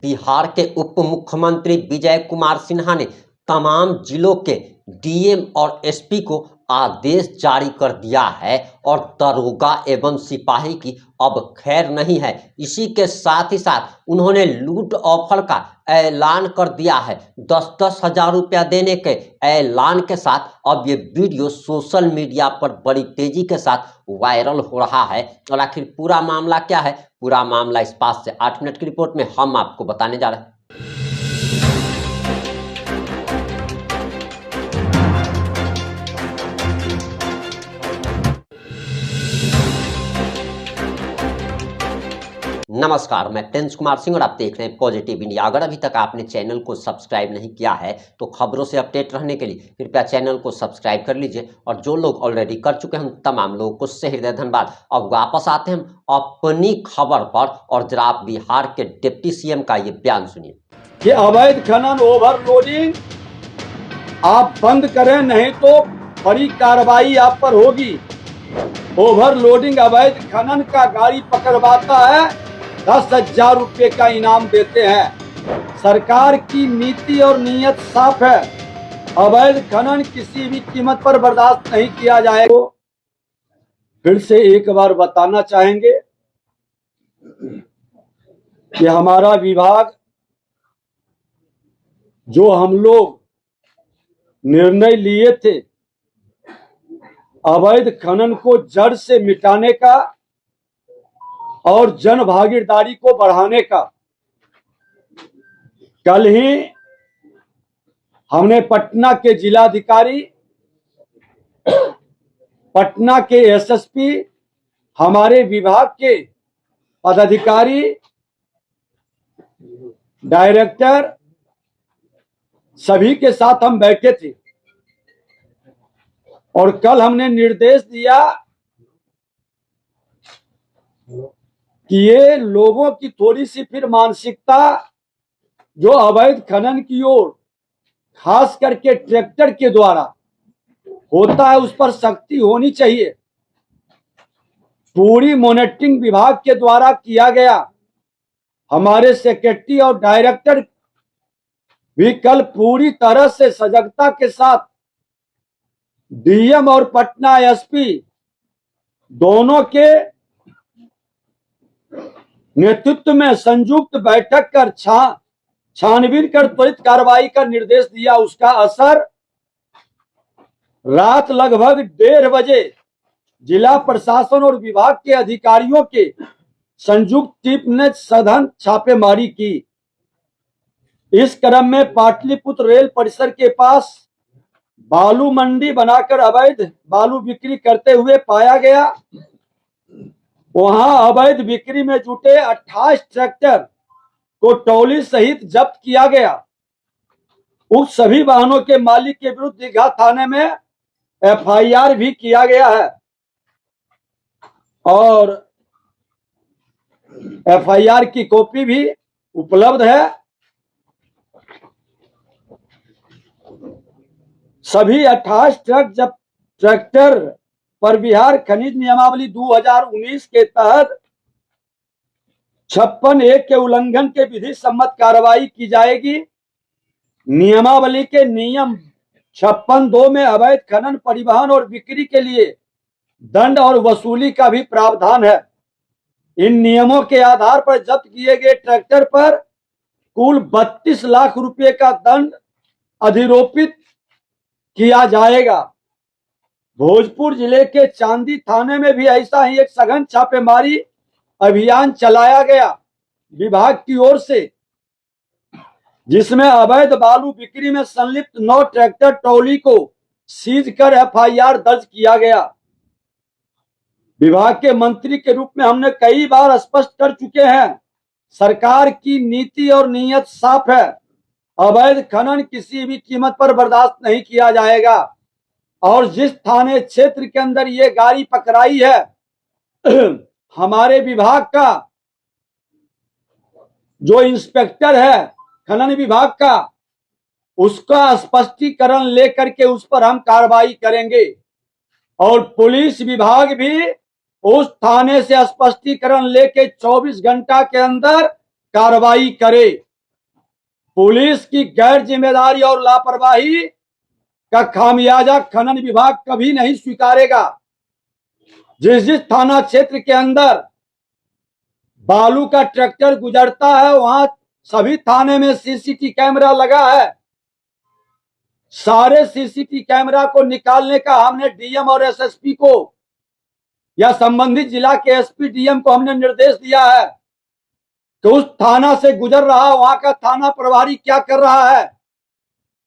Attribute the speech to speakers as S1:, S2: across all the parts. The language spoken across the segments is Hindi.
S1: बिहार के उप मुख्यमंत्री विजय कुमार सिन्हा ने तमाम जिलों के डीएम और एसपी को आदेश जारी कर दिया है और दरोगा एवं सिपाही की अब खैर नहीं है। इसी के साथ ही साथ उन्होंने लूट ऑफर का ऐलान कर दिया है। 10-10 हजार रुपया देने के ऐलान के साथ अब ये वीडियो सोशल मीडिया पर बड़ी तेजी के साथ वायरल हो रहा है। और आखिर पूरा मामला क्या है, पूरा मामला इस 5 से 8 मिनट की रिपोर्ट में हम आपको बताने जा रहे हैं। नमस्कार, मैं प्रिंस कुमार सिंह और आप देख रहे हैं पॉजिटिव इंडिया। अगर अभी तक आपने चैनल को सब्सक्राइब नहीं किया है तो खबरों से अपडेट रहने के लिए कृपया चैनल को सब्सक्राइब कर लीजिए। और जो लोग ऑलरेडी कर चुके हैं तमाम लोगों को हृदय धन्यवाद। अब वापस आते हैं हम अपनी खबर पर और जरा आप बिहार के डिप्टी सीएम का ये बयान सुनिए
S2: कि अवैध खनन ओवरलोडिंग आप बंद करें, नहीं तो बड़ी कार्रवाई आप पर होगी। ओवरलोडिंग अवैध खनन का गाड़ी पकड़वाता है 10,000 रुपये का इनाम देते हैं। सरकार की नीति और नीयत साफ है, अवैध खनन किसी भी कीमत पर बर्दाश्त नहीं किया जाएगा। फिर से एक बार बताना चाहेंगे कि हमारा विभाग जो हम लोग निर्णय लिए थे अवैध खनन को जड़ से मिटाने का और जन भागीदारी को बढ़ाने का, कल ही हमने पटना के जिलाधिकारी, पटना के एसएसपी, हमारे विभाग के पदाधिकारी, डायरेक्टर सभी के साथ हम बैठे थे और कल हमने निर्देश दिया कि ये लोगों की थोड़ी सी फिर मानसिकता जो अवैध खनन की ओर खास करके ट्रैक्टर के द्वारा होता है उस पर सख्ती होनी चाहिए। पूरी मॉनिटरिंग विभाग के द्वारा किया गया। हमारे सेक्रेटरी और डायरेक्टर भी कल पूरी तरह से सजगता के साथ डीएम और पटना एसपी दोनों के नेतृत्व में संयुक्त बैठक कर छानबीन कर त्वरित कार्रवाई का निर्देश दिया। उसका असर रात लगभग 1:30 बजे जिला प्रशासन और विभाग के अधिकारियों के संयुक्त टीम ने सघन छापेमारी की। इस क्रम में पाटलिपुत्र रेल परिसर के पास बालू मंडी बनाकर अवैध बालू बिक्री करते हुए पाया गया। वहां अवैध बिक्री में जुटे 28 ट्रैक्टर को टोली सहित जब्त किया गया। उस सभी वाहनों के मालिक के विरुद्ध दीघा थाने में एफआईआर भी किया गया है और एफआईआर की कॉपी भी उपलब्ध है। सभी 28 ट्रैक्टर पर बिहार खनिज नियमावली 2019 के तहत 56(1) के उल्लंघन के विधि सम्मत कार्रवाई की जाएगी। नियमावली के नियम 56(2) में अवैध खनन, परिवहन और बिक्री के लिए दंड और वसूली का भी प्रावधान है। इन नियमों के आधार पर जब्त किए गए ट्रैक्टर पर कुल 32 लाख रुपए का दंड अधिरोपित किया जाएगा। भोजपुर जिले के चांदी थाने में भी ऐसा ही एक सघन छापेमारी अभियान चलाया गया विभाग की ओर से, जिसमें अवैध बालू बिक्री में संलिप्त 9 ट्रैक्टर ट्रॉली को सीज कर एफआईआर दर्ज किया गया। विभाग के मंत्री के रूप में हमने कई बार स्पष्ट कर चुके हैं, सरकार की नीति और नीयत साफ है, अवैध खनन किसी भी कीमत पर बर्दाश्त नहीं किया जाएगा। और जिस थाने क्षेत्र के अंदर ये गाड़ी पकड़ाई है हमारे विभाग का जो इंस्पेक्टर है खनन विभाग का, उसका स्पष्टीकरण लेकर के उस पर हम कार्रवाई करेंगे और पुलिस विभाग भी उस थाने से स्पष्टीकरण लेके 24 घंटा के अंदर कार्रवाई करे। पुलिस की गैर जिम्मेदारी और लापरवाही का खामियाजा खनन विभाग कभी नहीं स्वीकारेगा। जिस जिस थाना क्षेत्र के अंदर बालू का ट्रैक्टर गुजरता है वहां सभी थाने में सीसीटीवी कैमरा लगा है। सारे सीसीटीवी कैमरा को निकालने का हमने डीएम और एसएसपी को या संबंधित जिला के एसपी डीएम को हमने निर्देश दिया है कि उस थाना से गुजर रहा वहां का थाना प्रभारी क्या कर रहा है।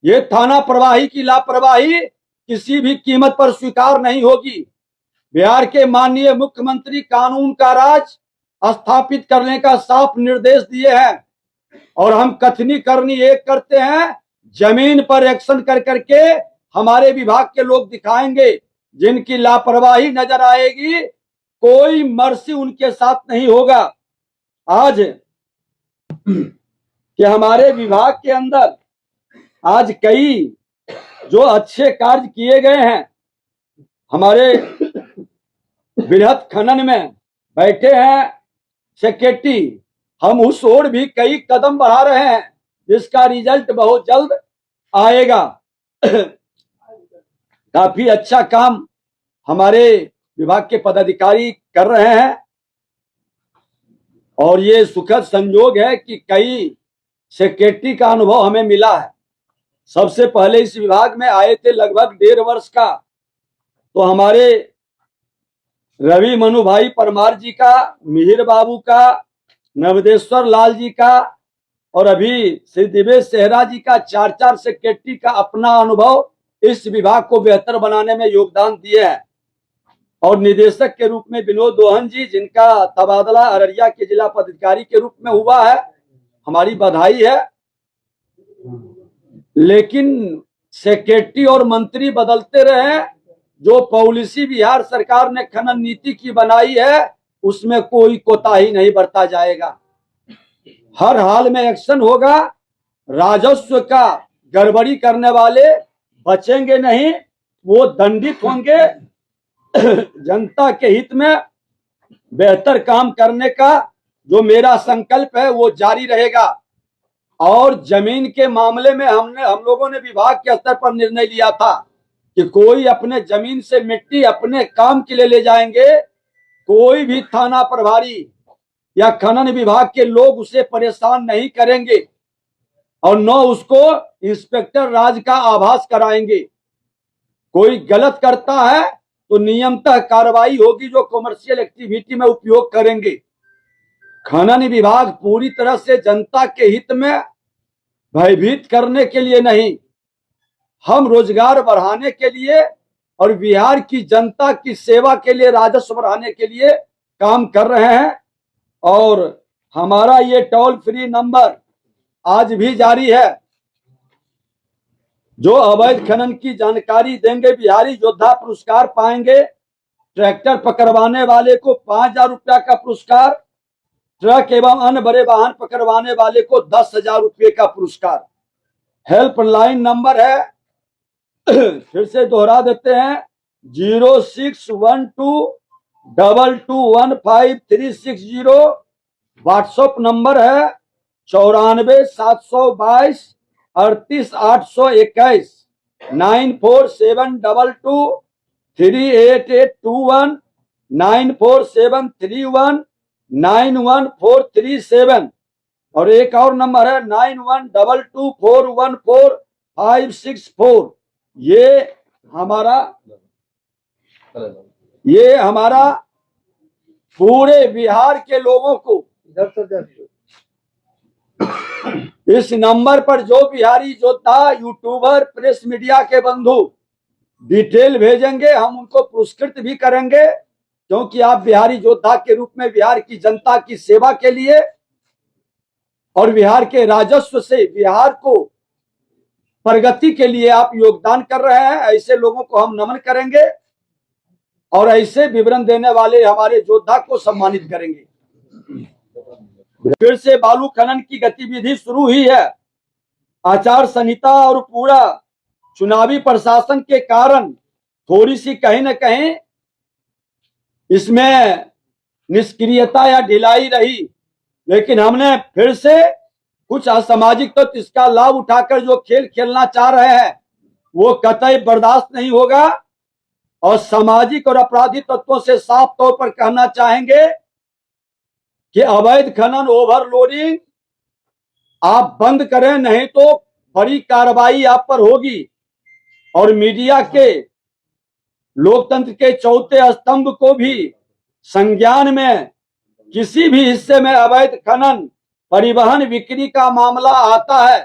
S2: ये थाना प्रभारी की लापरवाही किसी भी कीमत पर स्वीकार नहीं होगी। बिहार के माननीय मुख्यमंत्री कानून का राज स्थापित करने का साफ निर्देश दिए हैं और हम कथनी करनी एक करते हैं, जमीन पर एक्शन कर करके हमारे विभाग के लोग दिखाएंगे। जिनकी लापरवाही नजर आएगी कोई मर्सी उनके साथ नहीं होगा। आज कि हमारे विभाग के अंदर आज कई जो अच्छे कार्य किए गए हैं, हमारे बृहद खनन में बैठे हैं सेक्रेटरी, हम उस ओर भी कई कदम बढ़ा रहे हैं जिसका रिजल्ट बहुत जल्द आएगा। काफी अच्छा काम हमारे विभाग के पदाधिकारी कर रहे हैं और ये सुखद संयोग है कि कई सेक्रेटरी का अनुभव हमें मिला है। सबसे पहले इस विभाग में आए थे लगभग 1.5 वर्ष का, तो हमारे रवि मनु भाई परमार जी का, मिहिर बाबू का, नवदेश्वर लाल जी का और अभी श्री दिवेश सेहरा जी का 4-4 सेक्रेटरी का अपना अनुभव इस विभाग को बेहतर बनाने में योगदान दिए हैं। और निदेशक के रूप में विनोद दोहन जी, जिनका तबादला अररिया के जिला पदाधिकारी के रूप में हुआ है, हमारी बधाई है। लेकिन सेक्रेटरी और मंत्री बदलते रहे, जो पॉलिसी बिहार सरकार ने खनन नीति की बनाई है उसमें कोई कोताही नहीं बरता जाएगा। हर हाल में एक्शन होगा। राजस्व का गड़बड़ी करने वाले बचेंगे नहीं, वो दंडित होंगे। जनता के हित में बेहतर काम करने का जो मेरा संकल्प है वो जारी रहेगा। और जमीन के मामले में हम लोगों ने विभाग के स्तर पर निर्णय लिया था कि कोई अपने जमीन से मिट्टी अपने काम के लिए ले जाएंगे, कोई भी थाना प्रभारी या खनन विभाग के लोग उसे परेशान नहीं करेंगे और न उसको इंस्पेक्टर राज का आभास कराएंगे। कोई गलत करता है तो नियमतः कार्रवाई होगी जो कॉमर्शियल एक्टिविटी में उपयोग करेंगे। खनन विभाग पूरी तरह से जनता के हित में भयभीत करने के लिए नहीं, हम रोजगार बढ़ाने के लिए और बिहार की जनता की सेवा के लिए, राजस्व बढ़ाने के लिए काम कर रहे हैं। और हमारा ये टोल फ्री नंबर आज भी जारी है। जो अवैध खनन की जानकारी देंगे बिहारी योद्धा पुरस्कार पाएंगे। ट्रैक्टर पकड़वाने वाले को 5,000 रुपया का पुरस्कार, ट्रक एवं अन्य बड़े वाहन पकड़वाने वाले को 10,000 रुपये का पुरस्कार। हेल्पलाइन नंबर है, फिर से दोहरा देते हैं, 0612221530। व्हाट्सएप नंबर है 94,722,38,821, 9472238821, 9473191437। और एक और नंबर है 9122414564। ये हमारा पूरे बिहार के लोगों को इस नंबर पर जो बिहारी योद्धा, यूट्यूबर, प्रेस मीडिया के बंधु डिटेल भेजेंगे हम उनको पुरस्कृत भी करेंगे, क्योंकि आप बिहारी योद्धा के रूप में बिहार की जनता की सेवा के लिए और बिहार के राजस्व से बिहार को प्रगति के लिए आप योगदान कर रहे हैं। ऐसे लोगों को हम नमन करेंगे और ऐसे विवरण देने वाले हमारे योद्धा को सम्मानित करेंगे। फिर से बालू खनन की गतिविधि शुरू हुई है। आचार संहिता और पूरा चुनावी प्रशासन के कारण थोड़ी सी कहीं न कहीं इसमें निष्क्रियता या ढिलाई रही, लेकिन हमने फिर से कुछ असामाजिक तो इसका लाभ उठाकर जो खेल खेलना चाह रहे हैं वो कतई बर्दाश्त नहीं होगा। और सामाजिक और आपराधिक तत्वों से साफ तौर पर कहना चाहेंगे कि अवैध खनन ओवरलोडिंग आप बंद करें, नहीं तो बड़ी कार्रवाई आप पर होगी। और मीडिया के लोकतंत्र के चौथे स्तंभ को भी संज्ञान में किसी भी हिस्से में अवैध खनन परिवहन बिक्री का मामला आता है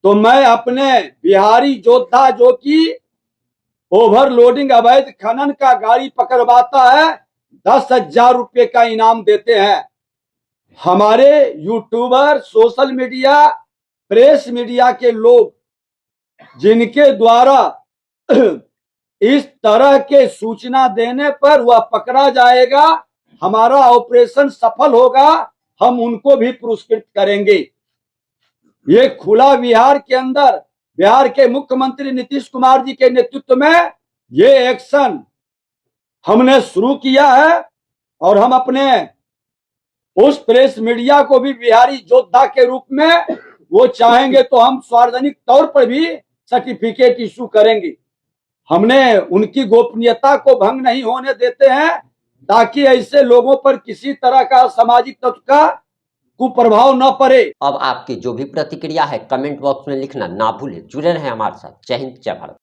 S2: तो मैं अपने बिहारी योद्धा जो कि ओवरलोडिंग अवैध खनन का गाड़ी पकड़वाता है 10,000 रुपये का इनाम देते हैं। हमारे YouTuber, social media, press media के लोग जिनके द्वारा इस तरह के सूचना देने पर वह पकड़ा जाएगा, हमारा ऑपरेशन सफल होगा, हम उनको भी पुरस्कृत करेंगे। ये खुला बिहार के अंदर बिहार के मुख्यमंत्री नीतीश कुमार जी के नेतृत्व में ये एक्शन हमने शुरू किया है। और हम अपने उस प्रेस मीडिया को भी बिहारी योद्धा के रूप में वो चाहेंगे तो हम सार्वजनिक तौर पर भी सर्टिफिकेट इशू करेंगे। हमने उनकी गोपनीयता को भंग नहीं होने देते हैं ताकि ऐसे लोगों पर किसी तरह का सामाजिक तत्व का कुप्रभाव न पड़े।
S1: अब आपकी जो भी प्रतिक्रिया है कमेंट बॉक्स में लिखना ना भूलें। जुड़े रहें हमारे साथ। जय हिंद, जय भारत।